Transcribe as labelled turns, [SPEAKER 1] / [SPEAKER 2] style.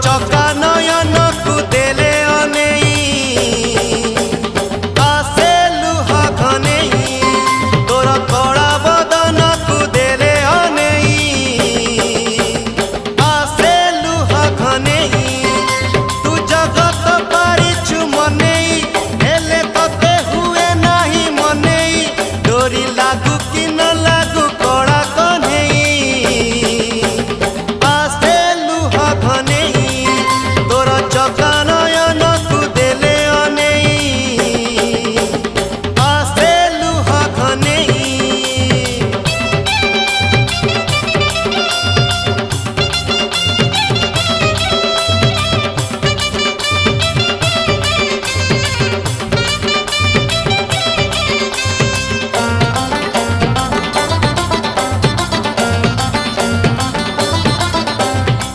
[SPEAKER 1] चका नयन को देले अनेई आसे लुहा घनेई तोर कड़ा बदन को देले अनेई आसे लुहा घनेई